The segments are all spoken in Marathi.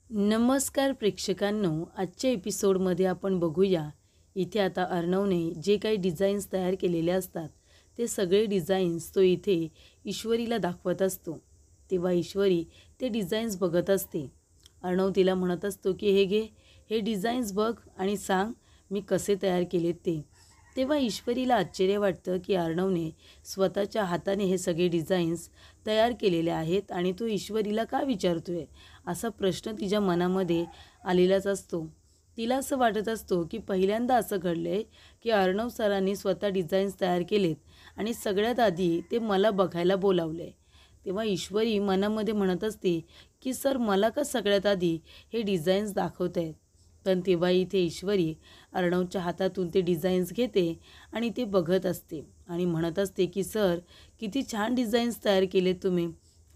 नमस्कार प्रेक्षकांनो, आजच्या एपिसोडमध्ये आपण बघूया. इथे आता अर्णवने जे काही डिझाईन्स तयार केलेले असतात ते सगळे डिझाईन्स तो इथे ईश्वरीला दाखवत असतो. तेव्हा ईश्वरी ते डिझाईन्स बघत असते. अर्णव तिला म्हणत असतो की हे घे, हे डिझाईन्स बघ आणि सांग मी कसे तयार केलेत ते. तेव्हा ईश्वरीला आश्चर्य वाटतं की अर्णवने स्वतःच्या हाताने हे सगळे डिझाईन्स तयार केलेले आहेत आणि तो ईश्वरीला का विचारतोय असा प्रश्न तिच्या मनामध्ये आलेलाच असतो. तिला असं वाटत असतो की पहिल्यांदा असं घडलं आहे की अर्णव सरांनी स्वतः डिझाईन्स तयार केलेत आणि सगळ्यात आधी ते मला बघायला बोलावलं आहे. तेव्हा ईश्वरी मनामध्ये म्हणत असते की सर मला का सगळ्यात आधी हे डिझाईन्स दाखवत आहेत. पण तेव्हा इथे ईश्वरी अर्णवच्या हातातून ते डिझाईन्स घेते आणि ते बघत असते आणि म्हणत असते की सर किती छान डिझाईन्स तयार केलेत तुम्ही,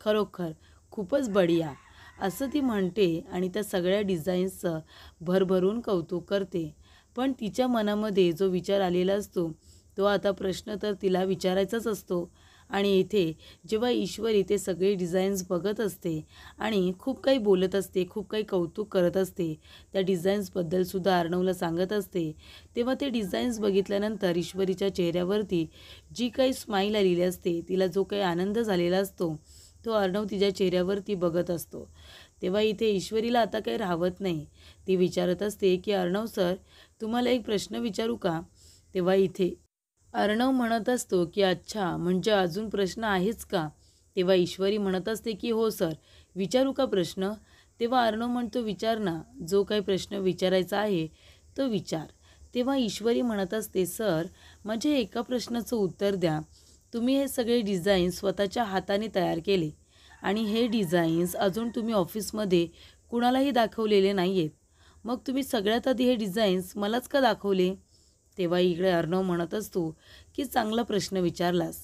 खरोखर खूपच बढिया असं ती म्हणते आणि त्या सगळ्या डिझाईन्सचं भरभरून कौतुक करते. पण तिच्या मनामध्ये जो विचार आलेला असतो तो आता प्रश्न तर तिला विचारायचाच असतो. आणि इथे जेव्हा ईश्वरी ते सगळे डिझाईन्स बघत असते आणि खूप काही बोलत असते, खूप काही कौतुक करत असते, त्या डिझाईन्सबद्दलसुद्धा अर्णवला सांगत असते, तेव्हा ते डिझाईन्स बघितल्यानंतर ईश्वरीच्या चेहऱ्यावरती जी काही स्माईल आलेली असते, तिला जो काही आनंद झालेला असतो तो अर्णव तिच्या चेहऱ्यावरती बघत असतो. तेव्हा इथे ईश्वरीला आता काही राहत नाही. ती विचारत असते की अर्णव सर, तुम्हाला एक प्रश्न विचारू का? तेव्हा इथे अर्णव म्हणत असतो की अच्छा, म्हणजे अजून प्रश्न आहेच का? तेव्हा ईश्वरी म्हणत असते की हो सर, विचारू का प्रश्न? तेव्हा अर्णव म्हणतो विचार ना, जो काही प्रश्न विचारायचा आहे तो विचार. तेव्हा ईश्वरी म्हणत असते सर, माझ्या एका प्रश्नाचं उत्तर द्या. तुम्ही हे सगळे डिझाईन्स स्वतःच्या हाताने तयार केले आणि हे डिझाईन्स अजून तुम्ही ऑफिसमध्ये कुणालाही दाखवलेले नाही आहेत. मग तुम्ही सगळ्यात आधी हे डिझाईन्स मलाच का दाखवले? तेव्हा इकडे अर्णव म्हणत असतो की चांगला प्रश्न विचारलास.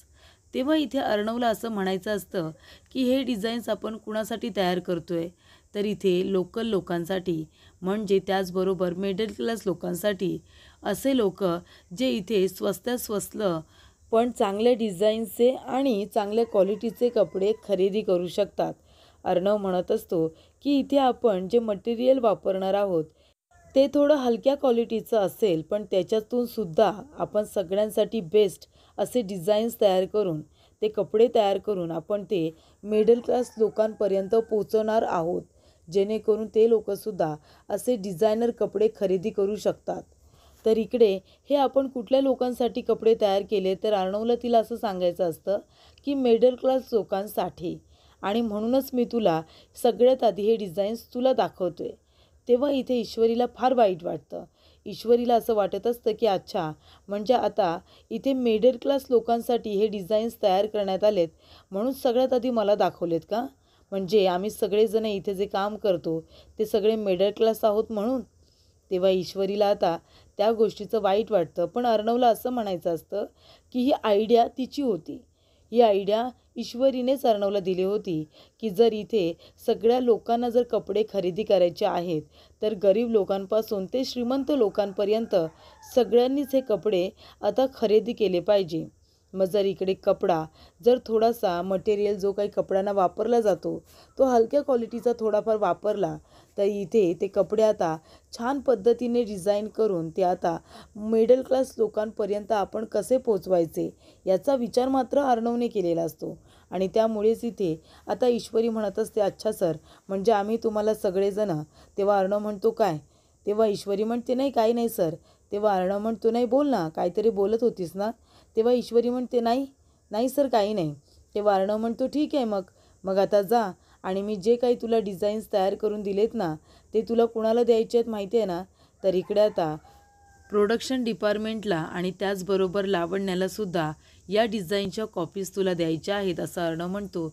तेव्हा इथे अर्णवला असं म्हणायचं असतं की हे डिझाईन्स आपण कुणासाठी तयार करतोय, तर इथे लोकल लोकांसाठी, म्हणजे त्याचबरोबर मिडल क्लास लोकांसाठी. असे लोक जे इथे स्वस्तात स्वस्त पण चांगल्या डिझाईन्सचे आणि चांगल्या क्वालिटीचे कपडे खरेदी करू शकतात. अर्णव म्हणत असतो की इथे आपण जे मटेरियल वापरणार आहोत ते थोडं हलक्या क्वालिटीचं असेल, पण त्याच्यातून सुद्धा आपण सगळ्यांसाठी बेस्ट असे डिझाईन्स तयार करून, ते कपडे तयार करून आपण ते मिडल क्लास लोकांपर्यंत पोचवणार आहोत, जेणेकरून ते लोकंसुद्धा असे डिझायनर कपडे खरेदी करू शकतात. तर इकडे हे आपण कुठल्या लोकांसाठी कपडे तयार केले, तर अर्णवला तिला असं सांगायचं असतं की मिडल क्लास लोकांसाठी, आणि म्हणूनच मी तुला सगळ्यात आधी हे डिझाईन्स तुला दाखवतोय. तेव्हा इथे ईश्वरीला फार वाईट वाटतं. ईश्वरीला असं वाटत असतं की अच्छा, म्हणजे आता इथे मिडल क्लास लोकांसाठी हे डिझाईन्स तयार करण्यात आलेत म्हणून सगळ्यात आधी मला दाखवलेत का? म्हणजे आम्ही सगळेजण इथे जे काम करतो ते सगळे मिडल क्लास आहोत म्हणून? तेव्हा ईश्वरीला आता त्या गोष्टीचं वाईट वाटतं. पण अर्णवला असं म्हणायचं असतं की ही आयडिया तिची होती. ही आयडिया ईश्वरीनेच अर्णवला दिली होती की जर इथे सगळ्या लोकांना जर कपडे खरेदी करायचे आहेत, तर गरीब लोकांपासून ते श्रीमंत लोकांपर्यंत सगळ्यांनीच हे कपडे आता खरेदी केले पाहिजे. मग जर इकडे कपडा, जर थोडासा मटेरियल जो काही कपड्यांना वापरला जातो तो हलक्या क्वालिटीचा थोडाफार वापरला, तर इथे ते कपडे आता छान पद्धतीने डिझाईन करून ते आता मिडल क्लास लोकांपर्यंत आपण कसे पोचवायचे याचा विचार मात्र अर्णवने केलेला असतो. आणि त्यामुळेच इथे आता ईश्वरी म्हणत असते अच्छा सर, म्हणजे आम्ही तुम्हाला सगळेजण. तेव्हा अर्णव म्हणतो काय? तेव्हा ईश्वरी म्हणते नाही, काही नाही सर. तेव्हा अर्णव म्हणतो नाही, बोल ना, काहीतरी बोलत होतीस ना? तेव्हा ईश्वरी म्हणते नाही नाही सर, काही नाही. तेव्हा अर्णव म्हणतो ठीक आहे, मग मग आता जा आणि मी जे काही तुला डिझाईन्स तयार करून दिलेत ना ते तुला कुणाला द्यायचे आहेत माहिती आहे ना? तर इकडे आता प्रोडक्शन डिपार्टमेंटला आणि त्याचबरोबर लावण्यालासुद्धा या डिझाईनच्या कॉपीज तुला द्यायच्या आहेत असं अर्णव म्हणतो.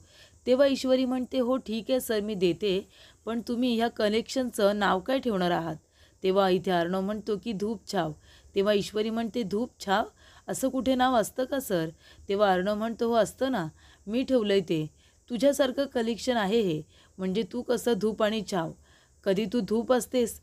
तेव्हा ईश्वरी म्हणते हो ठीक आहे सर, मी देते, पण तुम्ही ह्या कलेक्शनचं नाव काय ठेवणार आहात? तेव्हा इथे अर्णव म्हणतो की धूप छाव. तेव्हा ईश्वरी म्हणते धूप छाव, असं कुठे नाव असतं का सर? तेव्हा अर्णव म्हणतो हो असतं ना, मी ठेवलं आहे ते. तुझ्यासारखं कलेक्शन आहे हे, म्हणजे तू कसं धूप आणि छाव, कधी तू धूप असतेस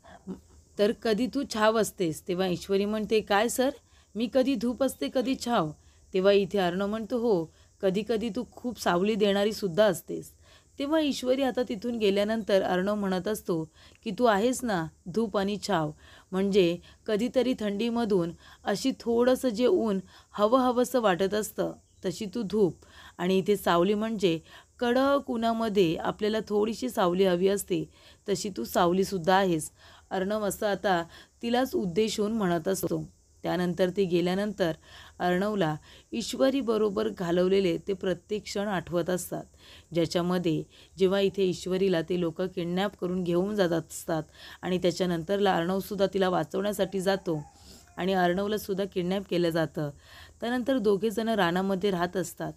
तर कधी तू छाव असतेस. तेव्हा ईश्वरी म्हणते काय सर, मी कधी धूप असते कधी छाव? तेव्हा इथे अर्णव म्हणतो हो, कधी कधी तू खूप सावली देणारी सुद्धा असतेस. तेव्हा ईश्वरी आता तिथून गेल्यानंतर अर्णव म्हणत असतो की तू आहेस ना धूप आणि छाव, म्हणजे कधीतरी थंडीमधून अशी थोडंसं जे ऊन हवंसं वाटत असतं तशी तू धूप, आणि इथे सावली म्हणजे कडक उन्हामध्ये आपल्याला थोडीशी सावली हवी असते तशी तू सावलीसुद्धा आहेस. अर्णव असं आता तिलाच उद्देशून म्हणत असतो. त्यानंतर ते गेल्यानंतर अर्णवला ईश्वरीबरोबर घालवलेले ते प्रत्येक क्षण आठवत असतात, ज्याच्यामध्ये जेव्हा इथे ईश्वरीला ते लोक किडनॅप करून घेऊन जात असतात आणि त्याच्यानंतरला अर्णवसुद्धा तिला वाचवण्यासाठी जातो आणि अर्णवलासुद्धा किडनॅप केलं जातं. त्यानंतर दोघेजणं रानामध्ये राहत असतात.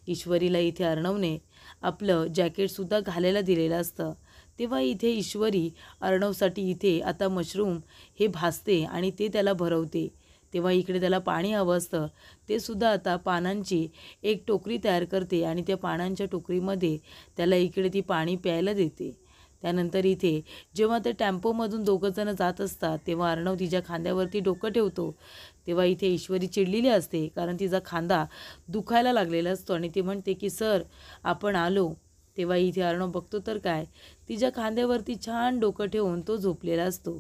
ईश्वरीला इथे अर्णवने आपलं जॅकेटसुद्धा घालायला दिलेलं असतं. तेव्हा इथे ईश्वरी अर्णवसाठी इथे आता मशरूम हे भाजते आणि ते त्याला भरवते. तेव्हा इकडे त्याला पाणी हवं असतं, ते सुद्धा आता पानांची एक टोकरी तयार करते आणि त्या पानांच्या टोकरीमध्ये त्याला इकडे ती पाणी प्यायला देते. त्यानंतर इथे जेव्हा ते टेम्पोमधून दोघंजणं जात असतात तेव्हा अर्णव तिच्या खांद्यावरती डोकं ठेवतो. तेव्हा इथे ईश्वरी चिडलेली असते, कारण तिचा खांदा दुखायला लागलेला असतो आणि ती म्हणते की सर आपण आलो. तेव्हा इथे अर्णव बघतो तर काय, तिच्या खांद्यावरती छान डोकं ठेवून तो झोपलेला असतो.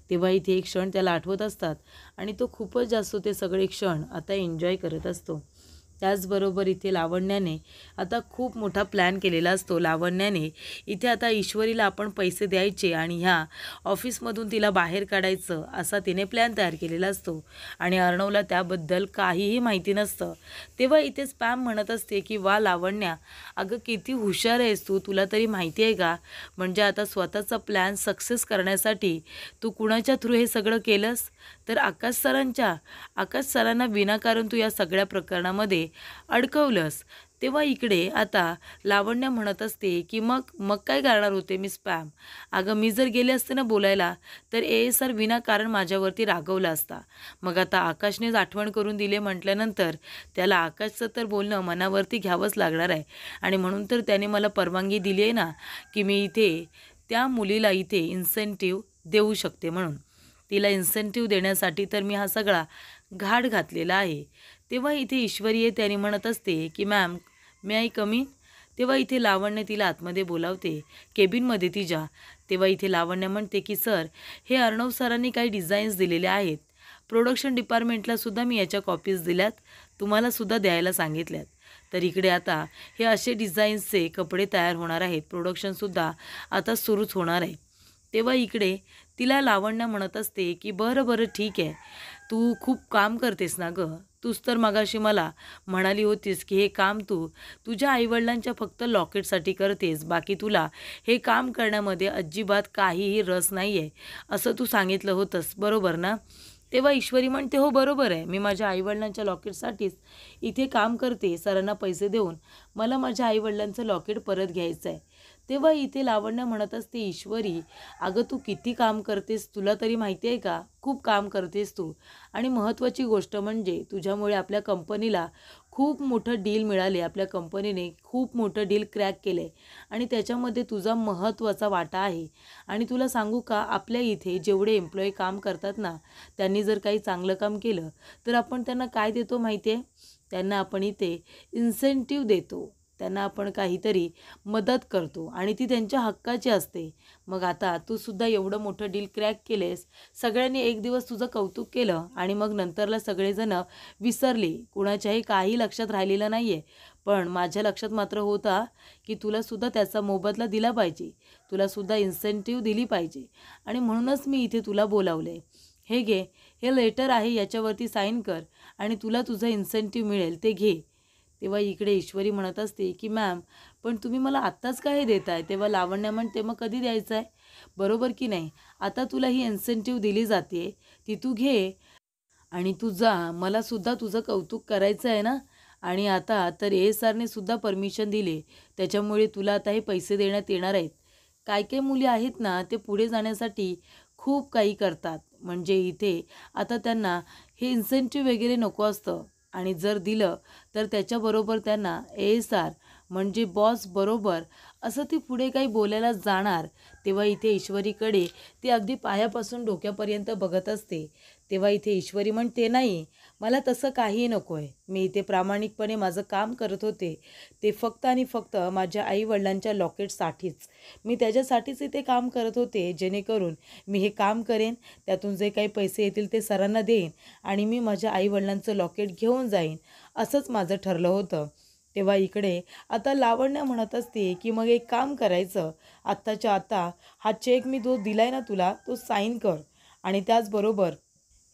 तेव्हा इथे एक क्षण त्याला आठवत असतात आणि तो खूपच जास्त ते सगळे क्षण आता एन्जॉय करत असतो. त्याचबरोबर इथे लावण्याने आता खूप मोठा प्लॅन केलेला असतो. लावण्याने इथे आता ईश्वरीला आपण पैसे द्यायचे आणि ह्या ऑफिसमधून तिला बाहेर काढायचं असा तिने प्लॅन तयार केलेला असतो आणि अर्णवला त्याबद्दल काहीही माहिती नसतं. तेव्हा इथे स्पॅम म्हणत असते की वा लावण्या, अगं किती हुशार आहेस तू, तुला तरी माहिती आहे का, म्हणजे आता स्वतःचा प्लॅन सक्सेस करण्यासाठी तू कुणाच्या थ्रू हे सगळं केलंस, तर आकाश सरांना विनाकारण तू या सगळ्या प्रकरणामध्ये अडकवलंस. तेव्हा इकडे आता लावण्य म्हणत असते की मग काय करणार होते मी स्पॅम, अगं मी जर गेले असते ना बोलायला तर ASR विनाकारण माझ्यावरती रागवला असता. मग आता आकाशनेच आठवण करून दिले म्हटल्यानंतर त्याला आकाशचं तर बोलणं मनावरती घ्यावंच लागणार आहे आणि म्हणून तर त्याने मला परवानगी दिली आहे ना की मी इथे त्या मुलीला इथे इन्सेंटिव्ह देऊ शकते, म्हणून तिला इन्सेंटिव्ह देण्यासाठी तर मी हा सगळा घाट घातलेला आहे. तेव्हा इथे ईश्वरी येते आणि म्हणत असते की ma'am may I come in. तेव्हा इथे लावण्य तिला आतमध्ये बोलावते केबिनमध्ये तिच्या. तेव्हा इथे लावण्य म्हणते की सर हे अर्णव सरांनी काही डिझाईन्स दिलेले आहेत, प्रोडक्शन डिपार्टमेंटलासुद्धा मी याच्या कॉपीज दिल्यात, तुम्हालासुद्धा द्यायला सांगितल्यात. तर इकडे आता हे असे डिझाईन्सचे कपडे तयार होणार आहेत, प्रोडक्शनसुद्धा आता सुरूच होणार आहे. तेव्हा इकडे तिला लावण्य म्हणत असते की बरं ठीक आहे, तू खूप काम करतेस ना गं, तूच तर मगाशी मला म्हणाली होतीस की हे काम तू तुझ्या आईवडिलांच्या फक्त लॉकेटसाठी करतेस, बाकी तुला हे काम करण्यामध्ये अजिबात काहीही रस नाही आहे असं तू सांगितलं होतंस, बरोबर ना. तेव्हा ईश्वरी म्हणते हो बरोबर आहे, मी माझ्या आईवडिलांच्या लॉकेटसाठीच इथे काम करते, सरांना पैसे देऊन मला माझ्या आईवडिलांचं लॉकेट परत घ्यायचं आहे. तेव्हा इथे लावण्य म्हणत असते ईश्वरी, अगं तू किती काम करतेस तुला तरी माहिती आहे का, खूप काम करतेस तू, आणि महत्त्वाची गोष्ट म्हणजे तुझ्यामुळे आपल्या कंपनीला खूप मोठं डील मिळाले, आपल्या कंपनीने खूप मोठं डील क्रॅक केलं आहे आणि त्याच्यामध्ये तुझा महत्त्वाचा वाटा आहे. आणि तुला सांगू का, आपल्या इथे जेवढे एम्प्लॉई काम करतात ना, त्यांनी जर काही चांगलं काम केलं तर आपण त्यांना काय देतो माहिती आहे, त्यांना आपण इथे इन्सेंटिव्ह देतो, त्यांना आपण काहीतरी मदत करतो आणि ती त्यांच्या हक्काची असते. मग आता तू सुद्धा एवढं मोठं डील क्रॅक केलेस, सगळ्यांनी एक दिवस तुझं कौतुक केलं आणि मग नंतरला सगळेजणं विसरले, कुणाच्याही काही लक्षात राहिलेलं नाही आहे. पण माझ्या लक्षात मात्र होता की तुलासुद्धा त्याचा मोबदला दिला पाहिजे, तुलासुद्धा इन्सेंटिव्ह दिली पाहिजे आणि म्हणूनच मी इथे तुला बोलावलं आहे. हे घे, हे लेटर आहे, याच्यावरती साईन कर आणि तुला तुझं इन्सेंटिव्ह मिळेल ते घे. तेव्हा इकडे ईश्वरी म्हणत असते की मॅम पण तुम्ही मला आत्ताच काय देत आहे. तेव्हा लावण्य म्हणते मग कधी द्यायचं आहे, बरोबर की नाही, आता तुला ही इन्सेंटिव्ह दिली जाते ती तू घे आणि तू जा, मलासुद्धा तुझं कौतुक करायचं आहे ना. आणि आता तर ASRने सुद्धा परमिशन दिली, त्याच्यामुळे तुला आता हे पैसे देण्यात येणार आहेत. काय मुली आहेत ना, ते पुढे जाण्यासाठी खूप काही करतात, म्हणजे इथे आता त्यांना हे इन्सेंटिव्ह वगैरे नको असतं आणि जर दिलं तर त्याच्याबरोबर त्यांना ASR म्हणजे बॉस बरोबर असं ती पुढे काही बोलायला जाणार तेव्हा इथे ईश्वरीकडे ती अगदी पायापासून डोक्यापर्यंत बघत असते. तेव्हा इथे ईश्वरी म्हणते, नाही, मला तसं काहीही नको आहे. मी इथे प्रामाणिकपणे माझं काम करत होते, ते फक्त आणि फक्त माझ्या आईवडिलांच्या लॉकेटसाठीच. मी त्याच्यासाठीच इथे काम करत होते, जेणेकरून मी हे काम करेन, त्यातून जे काही पैसे येतील ते सरांना देईन आणि मी माझ्या आईवडिलांचं लॉकेट घेऊन जाईन, असंच माझं ठरलं होतं. तेव्हा इकडे आता लावण्य म्हणत असते की मग एक काम करायचं, आत्ताच्या आता हा चेक मी जो दिलाय ना तुला, तो साईन कर आणि त्याचबरोबर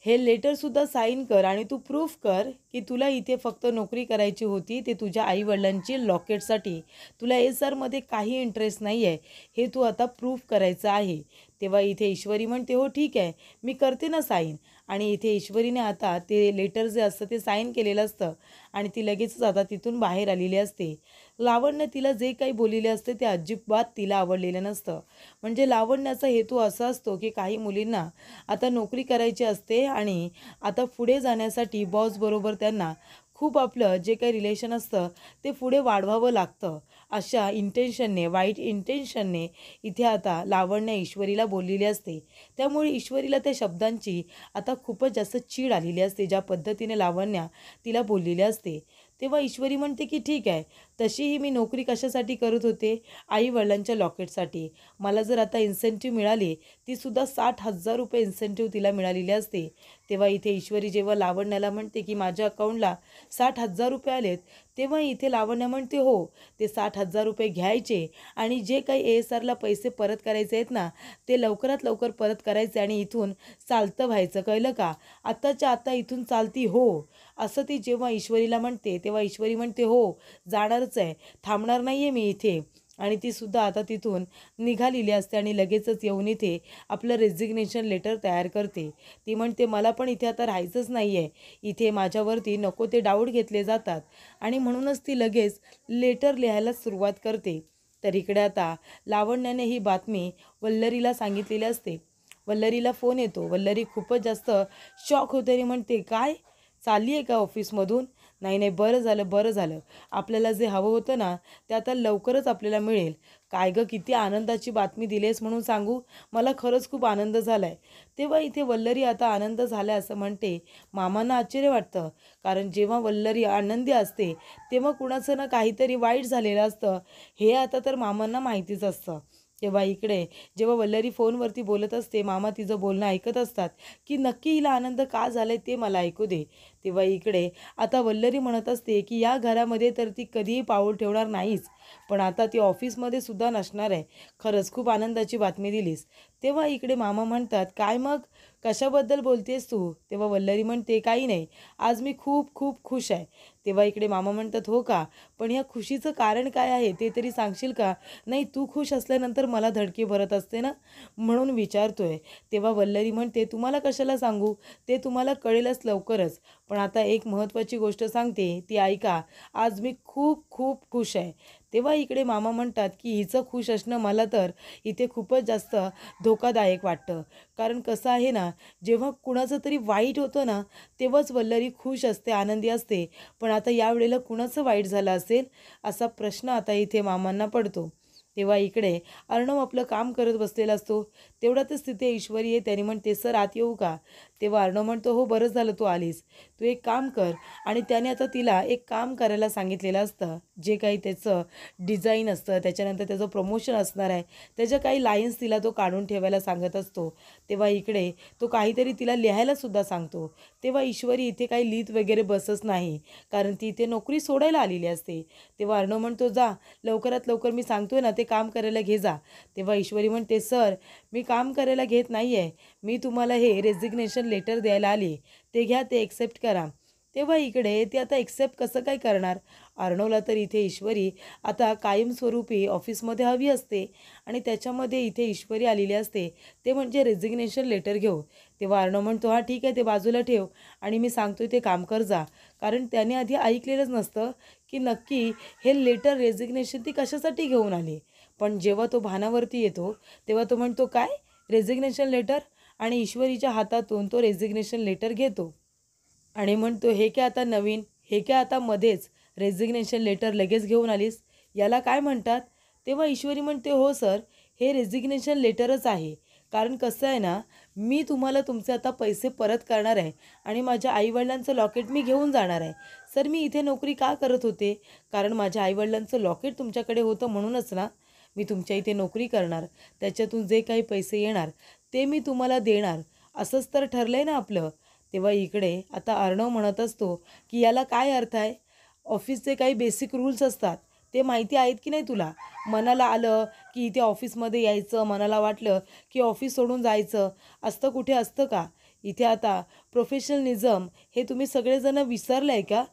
हे लेटरसुद्धा साईन कर आणि तू प्रूफ कर की तुला इथे फक्त नोकरी करायची होती, ते तुझ्या आईवडिलांची लॉकेटसाठी. तुला SRमध्ये काही इंटरेस्ट नाही आहे, हे तू आता प्रूफ करायचं आहे. तेव्हा इथे ईश्वरी म्हणते, हो ठीक आहे, मी करते ना साईन. आणि इथे ईश्वरीने आता ते लेटर जे असतं ते साईन केलेलं असतं आणि ती लगेचच आता तिथून बाहेर आलेली असते. लावण्य तिला जे काही बोललेले असते ते अजिबात तिला आवडलेलं नसतं. म्हणजे लावण्याचा हेतू असा असतो की काही मुलींना आता नोकरी करायची असते आणि आता पुढे जाण्यासाठी बॉसबरोबर त्यांना खूप आपलं जे काही रिलेशन असतं ते पुढे वाढवावं लागतं. अशा इंटेन्शनने, वाईट इंटेन्शनने इथे आता लावण्य ईश्वरीला बोललेली असते. त्यामुळे ईश्वरीला त्या शब्दांची आता खूपच जास्त चीड आलेली असते, ज्या पद्धतीने लावण्य तिला बोललेली असते. तेव्हा ईश्वरी म्हणते की ठीक आहे, तशीही मी नोकरी कशासाठी करत होते, आईवडिलांच्या लॉकेटसाठी. मला जर आता इन्सेंटिव्ह मिळाली, तीसुद्धा 60,000 रुपये इन्सेंटिव्ह तिला मिळालेली असते. तेव्हा इथे ईश्वरी जेव्हा लावण्याला म्हणते की माझ्या अकाउंटला 60,000 रुपये आलेत, तेव्हा इथे लावण्य म्हणते, हो, ते 60,000 रुपये घ्यायचे आणि जे काही ASRला पैसे परत करायचे आहेत ना, ते लवकरात लवकर परत करायचे आणि इथून चालतं व्हायचं, कळलं का? आत्ताच्या आत्ता इथून चालती हो. असं ती जेव्हा ईश्वरीला म्हणते तेव्हा ईश्वरी म्हणते, हो, जाणारच आहे, थांबणार नाही आहे मी इथे. आणि तीसुद्धा आता तिथून निघालेली असते आणि लगेचच येऊन इथे आपलं रेझिग्नेशन लेटर तयार करते. ती म्हणते, मला पण इथे आता राहायचंच नाही आहे, इथे माझ्यावरती नको ते डाऊट घेतले जातात आणि म्हणूनच ती लगेच लेटर लिहायला सुरुवात करते. तर इकडे आता लावण्याने ही बातमी वल्लरीला सांगितलेली असते. वल्लरीला फोन येतो. वल्लरी खूपच जास्त शॉक होते आणि म्हणते, काय चालली आहे का ऑफिसमधून? नाही नाही, बरं झालं बरं झालं, आपल्याला जे हवं होतं ना ते आता लवकरच आपल्याला मिळेल. काय गं, किती आनंदाची बातमी दिलीस म्हणून सांगू, मला खरंच खूप आनंद झाला आहे. तेव्हा इथे वल्लरी आता आनंद झाला असं म्हणते. मामांना आश्चर्य वाटतं, कारण जेव्हा वल्लरी आनंदी असते तेव्हा कुणाचं ना काहीतरी वाईट झालेलं असतं, हे आता तर मामांना माहितीच असतं. तेव्हा इकडे जेव्हा वल्लरी फोनवरती बोलत असते, मामा तिचं बोलणं ऐकत असतात की नक्की हिला आनंद का झालाय ते मला ऐकू दे. तेव्हा इकडे आता वल्लरी म्हणत असते की या घरामध्ये तर ती कधीही पाऊल ठेवणार नाहीच, पण आता ती ऑफिसमध्ये सुद्धा नसणार आहे. खरंच खूप आनंदाची बातमी दिलीस. तेव्हा इकडे मामा म्हणतात, काय मग, कशाबद्दल बोलतेस तू? तेव्हा वल्लरी म्हणते, काही नाही, आज मी खूप खूप खुश आहे. तेव्हा इकडे मामा म्हणतात, हो का, पण ह्या खुशीचं कारण काय आहे ते तरी सांगशील का? नाही, तू खुश असल्यानंतर मला धडकी भरत असते ना, म्हणून विचारतोय. तेव्हा वल्लरी म्हणते, तुम्हाला कशाला सांगू, ते तुम्हाला कळेलच लवकरच. पण आता एक महत्त्वाची गोष्ट सांगते, ती ऐका. आज मी खूप खूप खुश आहे. तेव्हा इकडे मामा म्हणतात की हिचं खुश असणं मला तर इथे खूपच जास्त धोकादायक वाटतं. कारण कसं आहे ना, जेव्हा कुणाचं तरी वाईट होतं ना, तेव्हाच वल्लरी खुश असते, आनंदी असते. पण आता यावेळेला कुणाचं वाईट झालं असेल, असा प्रश्न आता इथे मामांना पडतो. तेव्हा इकडे अर्णव आपलं काम करत बसलेला असतो. तेवढ्यातच तिथे ईश्वरी येते आणि म्हणते, सर आत येऊ का? तेव्हा अर्णव म्हणतो, हो, बरं झालं तू आलीस. तू एक काम कर. आणि त्याने आता तिला एक काम करायला सांगितलेलं असतं, जे काही त्याचं डिझाईन असतं, त्याच्यानंतर त्याचं प्रमोशन असणार आहे, त्याच्या काही लाईन्स तिला तो काढून ठेवायला सांगत असतो. तेव्हा इकडे तो काहीतरी तिला लिहायलासुद्धा सांगतो. तेव्हा ईश्वरी इथे काही लिहित वगैरे बसच नाही, कारण ती इथे नोकरी सोडायला आलेली असते. तेव्हा अर्णव म्हणतो, जा, लवकरात लवकर मी सांगतोय ना ते काम करायला घे जा. तेव्हा ईश्वरी म्हणते, सर, मी काम करायला घेत नाही आहे, मी तुम्हाला हे रेझिग्नेशन लेटर द्यायला आली, ते घ्या, ते एक्सेप्ट करा. तेव्हा इकडे ते आता एक्सेप्ट कसं काय करणार? अर्णवला तर इथे ईश्वरी आता कायमस्वरूपी ऑफिसमध्ये हवी असते आणि त्याच्यामध्ये इथे ईश्वरी आलेली असते, ते म्हणजे रेझिग्नेशन लेटर घेऊ. तेव्हा अर्णव म्हणतो, हा ठीक आहे, ते बाजूला ठेव आणि मी सांगतोय ते काम कर जा. कारण त्याने आधी ऐकलेलंच नसतं की नक्की हे लेटर रेझिग्नेशन ती कशासाठी घेऊन आली. पण जेव्हा तो भानावरती येतो तेव्हा तो म्हणतो, काय रेझिग्नेशन लेटर? आणि ईश्वरीच्या हातातून तो रेझिग्नेशन लेटर घेतो आणि म्हणतो, हे काय आता नवीन, हे काय आता मध्येच रेझिग्नेशन लेटर लगेच घेऊन आलीस, याला काय म्हणतात? तेव्हा ईश्वरी म्हणते, हो सर, हे रेजिग्नेशन लेटरच आहे. कारण कसं आहे ना, मी तुम्हाला तुमचे आता पैसे परत करणार आहे आणि माझ्या आईवडिलांचं लॉकेट मी घेऊन जाणार आहे. सर, मी इथे नोकरी का करत होते? कारण माझ्या आईवडिलांचं लॉकेट तुमच्याकडे होतं म्हणूनच ना, मी तुमच्या इथे नोकरी करणार. त्याच्यातून जे काही पैसे येणार ते मी तुम्हाला देणार. असंच तर ठरलं आहे ना आपलं. तेव्हा इकडे आता अर्णव म्हणत असतो की याला काय अर्थ आहे? ऑफिसचे काही बेसिक रूल्स असतात, ते माहिती आहेत की नाही तुला? मनाला आलं की इथे ऑफिसमध्ये यायचं, मनाला वाटलं की ऑफिस सोडून जायचं, असतं कुठे असतं का? इथे आता प्रोफेशनलिझम हे तुम्ही सगळेजण विसरलं आहे का?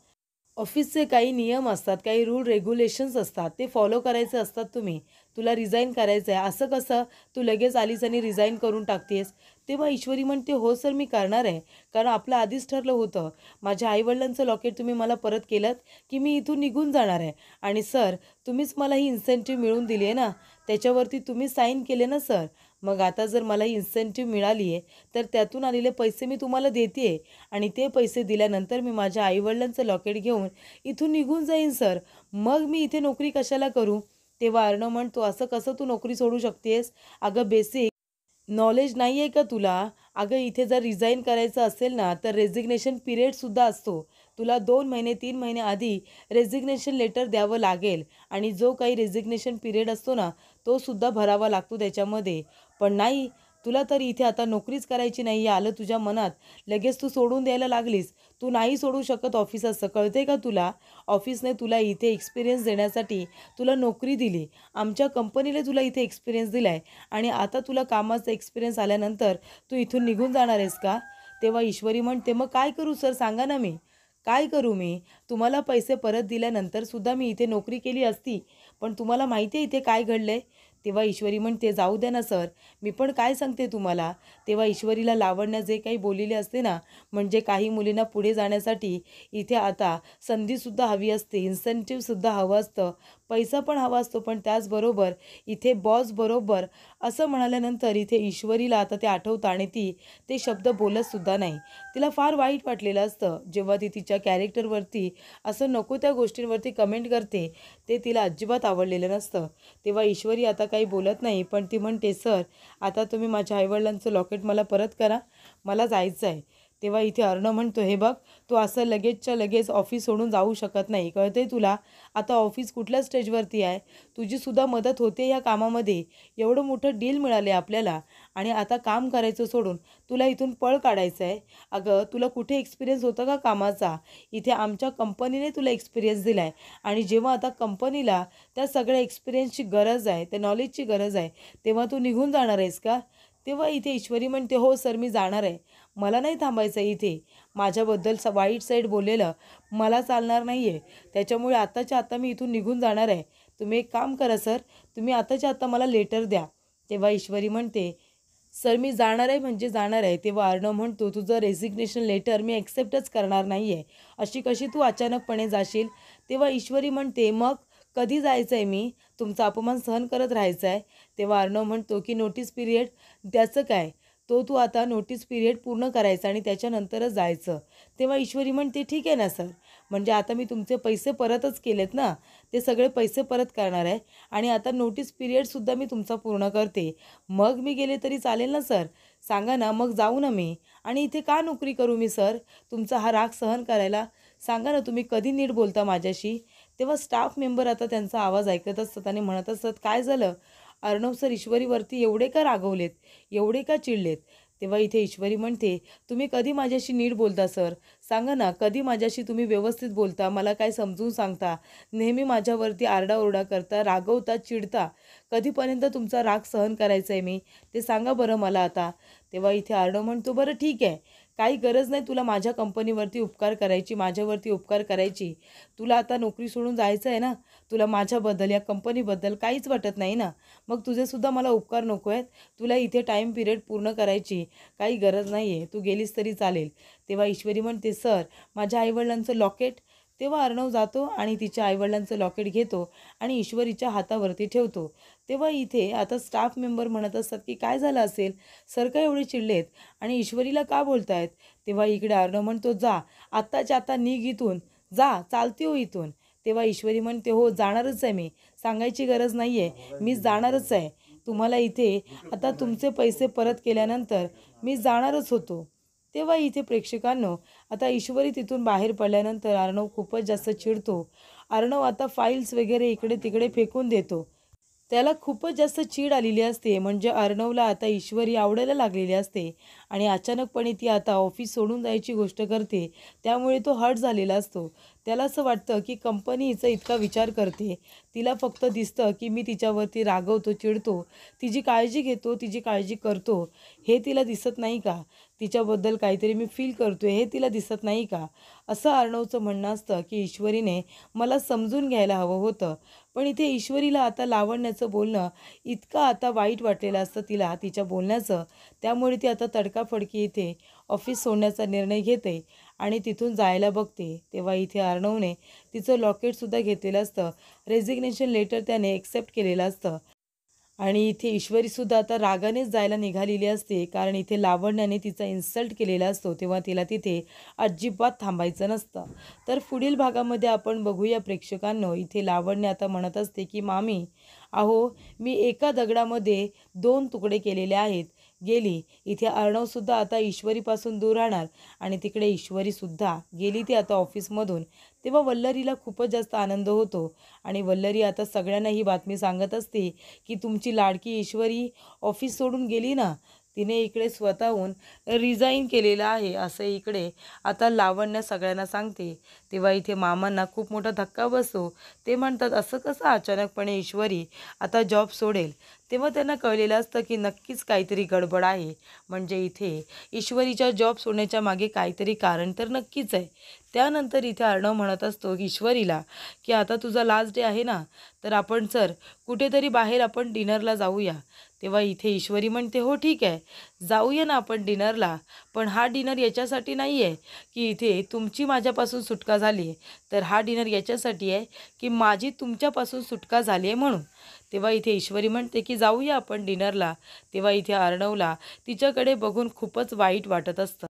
ऑफिसचे काही नियम असतात, काही रूल रेग्युलेशन्स असतात, ते फॉलो करायचे असतात तुम्ही. तुला रिझाईन करायचं आहे, असं कसं तू लगेच आलीस आणि रिझाईन करून टाकतेस? तेव्हा ईश्वरी म्हणते, हो सर, मी करणार आहे. कारण आपलं आधीच ठरलं होतं, माझ्या आईवडिलांचं लॉकेट तुम्ही मला परत केलं की मी इथून निघून जाणार आहे. आणि सर, तुम्हीच मला ही इन्सेंटिव्ह मिळवून दिली आहे ना, त्याच्यावरती तुम्ही साईन केले ना सर. मग आता जर मला ही इन्सेंटिव्ह मिळाली आहे, तर त्यातून आलेले पैसे मी तुम्हाला देते आहे आणि ते पैसे दिल्यानंतर मी माझ्या आईवडिलांचं लॉकेट घेऊन इथून निघून जाईन सर. मग मी इथे नोकरी कशाला करू? तेव्हा अर्णव म्हणतो, असं कसं तू नोकरी सोडू शकतेस? अगं, बेसिक नॉलेज नाही आहे का तुला? अगं, इथे जर रिझाईन करायचं असेल ना, तर रेजिग्नेशन पिरियडसुद्धा असतो. तुला 2 महिने 3 महिने आधी रेजिग्नेशन लेटर द्यावं लागेल आणि जो काही रेजिग्नेशन पिरियड असतो ना, तो सुद्धा भरावा लागतो त्याच्यामध्ये. पण नाही, तुला तर इथे आता नोकरीच करायची नाही आहे आलं तुझ्या मनात. लगेच तू सोडून द्यायला लागलीस. तू नाही सोडू शकत ऑफिस, असं कळते का तुला? ऑफिसने तुला इथे एक्सपिरियन्स देण्यासाठी तुला नोकरी दिली. आमच्या कंपनीने तुला इथे एक्सपिरियन्स दिला आहे आणि आता तुला कामाचा एक्सपिरियन्स आल्यानंतर तू इथून निघून जाणार आहेस का? तेव्हा ईश्वरी म्हणते, मग काय करू सर, सांगा ना मी. काय करू मी? तुम्हाला पैसे परत दिल्यानंतर सुद्धा मी इथे नोकरी केली असती. पण तुम्हाला माहिती आहे इथे काय घडलं आहे? तेव्हा ईश्वरी म्हणते, जाऊ द्या ना सर, मी पण काय सांगते तुम्हाला. तेव्हा ईश्वरीला लावण्या जे काही बोललेले असते ना, म्हणजे काही मुलींना पुढे जाण्यासाठी इथे आता संधीसुद्धा हवी असते, इन्सेंटिव्हसुद्धा हवं असतं, पैसा पण हवा असतो, पण त्याचबरोबर इथे बॉस बरोबर असं म्हणाल्यानंतर इथे ईश्वरीला आता ते आठवतं आणि ती ते शब्द बोलतसुद्धा नाही. तिला फार वाईट वाटलेलं असतं जेव्हा ती तिच्या कॅरेक्टरवरती असं नको त्या गोष्टींवरती कमेंट करते, ते तिला अजिबात आवडलेलं नसतं. तेव्हा ईश्वरी आता काही बोलत नाही, पण ती म्हणते, सर, आता तुम्ही माझ्या आईवडिलांचं लॉकेट मला परत करा, मला जायचं आहे. तेव्हा इथे अर्णव म्हणतो, हे बघ, तू असं लगेचच्या लगेच ऑफिस सोडून जाऊ शकत नाही, कळते तुला? आता ऑफिस कुठल्या स्टेजवरती आहे? तुझीसुद्धा मदत होते या कामामध्ये. एवढं मोठं डील मिळाले आपल्याला आणि आता काम करायचं सोडून तुला इथून पळ काढायचं आहे? अगं, तुला कुठे एक्सपिरियन्स होता का कामाचा? इथे आमच्या कंपनीने तुला एक्सपिरियन्स दिला आहे आणि जेव्हा आता कंपनीला त्या सगळ्या एक्सपिरियन्सची गरज आहे, त्या नॉलेजची गरज आहे, तेव्हा तू निघून जाणार आहेस का? तेव्हा इथे ईश्वरी म्हणते, हो सर, मी जाणार आहे. मला नाही थांबायचं इथे. माझ्याबद्दल वाईट साईड बोललेलं मला चालणार नाही आहे. त्याच्यामुळे आत्ताच्या आत्ता मी इथून निघून जाणार आहे. तुम्ही एक काम करा सर, तुम्ही आत्ताच्या आत्ता मला लेटर द्या. तेव्हा ईश्वरी म्हणते, सर, मी जाणार आहे म्हणजे जाणार आहे. तेव्हा अर्णव म्हणतो, तुझं रेजिग्नेशन लेटर मी ॲक्सेप्टच करणार नाही आहे. अशी कशी तू अचानकपणे जाशील? तेव्हा ईश्वरी म्हणते, मग कधी जायचं आहे मी? तुमचा अपमान सहन करत राहायचं आहे? तेव्हा अर्णव म्हणतो की नोटीस पिरियड, त्याचं काय? तो तू आता नोटीस पिरियड पूर्ण करायचा आणि त्याच्यानंतरच जायचं. तेव्हा ईश्वरी म्हणते, ठीक आहे ना सर, म्हणजे आता मी तुमचे पैसे परतच केलेत ना, ते सगळे पैसे परत करणार आहे आणि आता नोटीस पिरियडसुद्धा मी तुमचा पूर्ण करते. मग मी गेले तरी चालेल ना सर? सांगा ना, मग जाऊ ना मी? आणि इथे का नोकरी करू मी सर, तुमचा हा राग सहन करायला? सांगा ना, तुम्ही कधी नीट बोलता माझ्याशी? तेव्हा स्टाफ मेंबर आता त्यांचा आवाज ऐकत असतात आणि म्हणत असतात, काय झालं अर्णव सर, ईश्वरीवरती एवढे का रागवलेत, एवढे का चिडलेत? तेव्हा इथे ईश्वरी म्हणते, तुम्ही कधी माझ्याशी नीट बोलता सर? सांगा ना, कधी माझ्याशी तुम्ही व्यवस्थित बोलता, मला काय समजून सांगता? नेहमी माझ्यावरती आरडाओरडा करता, रागवता, चिडता. कधीपर्यंत तुमचा राग सहन करायचा आहे मी? ते सांगा बरं मला आता. तेव्हा इथे अर्णव म्हणतो, बरं ठीक आहे, काही गरज नाही तुला माझ्या कंपनीवरती उपकार करायची, माझ्यावरती उपकार करायची. तुला आता नोकरी सोडून जायचं आहे ना, तुला माझ्याबद्दल, या कंपनीबद्दल काहीच वाटत नाही ना, मग तुझेसुद्धा मला उपकार नको आहेत? तुला इथे टाईम पिरियड पूर्ण करायची काही गरज नाही आहे, तू गेलीस तरी चालेल. तेव्हा ईश्वरी म्हणते, सर, माझ्या आईवडिलांचं लॉकेट? तेव्हा अर्णव जातो आणि तिच्या आईवडिलांचं लॉकेट घेतो आणि ईश्वरीच्या हातावरती ठेवतो. तेव्हा इथे आता स्टाफ मेंबर म्हणत असतात की काय झालं असेल, सर का एवढे चिडलेत आणि ईश्वरीला का बोलतायत? तेव्हा इकडे अर्णव म्हणतो, जा आत्ताच्या आता निघ इथून, जा, चालते हो इथून. तेव्हा ईश्वरी म्हणते, हो जाणारच आहे मी, सांगायची गरज नाही आहे, मी जाणारच आहे. तुम्हाला इथे आता तुमचे पैसे परत केल्यानंतर मी जाणारच होतो. तेव्हा इथे प्रेक्षकांनो, आता ईश्वरी तिथून बाहेर पडल्यानंतर अर्णव खूपच जास्त चिडतो. अर्णव आता फाईल्स वगैरे इकडे तिकडे फेकून देतो. त्याला खूपच जास्त चीड आलेली असते. म्हणजे अर्णवला आता ईश्वरी आवडायला लागलेली असते आणि अचानकपणे ती आता ऑफिस सोडून जायची गोष्ट करते. त्यामुळे तो हर्ट झालेला असतो. त्याला असं वाटतं की कंपनी हिचा इतका विचार करते. तिला फक्त दिसतं की मी तिच्यावरती रागवतो, चिडतो, तिची काळजी घेतो, तिची काळजी करतो. हे तिला दिसत नाही का? तिच्याबद्दल काहीतरी मी फील करतोय हे तिला दिसत नाही का? असं अर्णवचं म्हणणं असतं की ईश्वरीने मला समजून घ्यायला हवं होतं. पण इथे ईश्वरीला आता लावण्याचं बोलणं इतकं आता वाईट वाटलेलं असतं तिला तिच्या बोलण्याचं. त्यामुळे ती आता तडकाफडकी इथे ऑफिस सोडण्याचा निर्णय घेते आणि तिथून जायला बघते. तेव्हा इथे अर्णवने तिचं लॉकेटसुद्धा घेतलेलं असतं. रेझिग्नेशन लेटर त्याने एक्सेप्ट केलेलं असतं. आणि इथे ईश्वरीसुद्धा आता रागानेच जायला निघालेली असते. कारण इथे लावण्याने तिचा इन्सल्ट केलेला असतो. तेव्हा तिला तिथे अजिबात थांबायचं नसतं. तर पुढील भागामध्ये आपण बघूया प्रेक्षकांनो, इथे लावण्य आता म्हणत असते की मामी, अहो मी एका दगडामध्ये 2 तुकडे केलेले आहेत. गेली. इथे अर्णवसुद्धा आता ईश्वरीपासून दूर राहणार आणि तिकडे ईश्वरीसुद्धा गेली ती आता ऑफिसमधून. तेव्हा वल्लरीला खूपच जास्त आनंद होतो आणि वल्लरी आता सगळ्यांना ही बातमी सांगत असते की तुमची लाडकी ईश्वरी ऑफिस सोडून गेली ना, तिने इकडे स्वतःहून रिझाईन केलेलं आहे असं इकडे आता लावण्य सगळ्यांना सांगते. तेव्हा इथे मामांना खूप मोठा धक्का बसतो. ते म्हणतात असं कसं अचानकपणे ईश्वरी आता जॉब सोडेल. तेव्हा त्यांना कळलेलं असतं की नक्कीच काहीतरी गडबड आहे. म्हणजे इथे ईश्वरीच्या जॉब सोडण्याच्या मागे काहीतरी कारण तर नक्कीच आहे. त्यानंतर इथे अर्णव म्हणत असतो ईश्वरीला की आता तुझा लास्ट डे आहे ना, तर आपण कुठेतरी बाहेर आपण डिनरला जाऊया. तेव्हा इथे ईश्वरी म्हणते हो ठीक आहे, जाऊया ना आपण डिनरला. पण हा डिनर याच्यासाठी नाही आहे की इथे तुमची माझ्यापासून सुटका झाली आहे, तर हा डिनर याच्यासाठी आहे की माझी तुमच्यापासून सुटका झाली आहे म्हणून. तेव्हा इथे ईश्वरी म्हणते की जाऊया आपण डिनरला. तेव्हा इथे अर्णवला तिच्याकडे बघून खूपच वाईट वाटत असतं.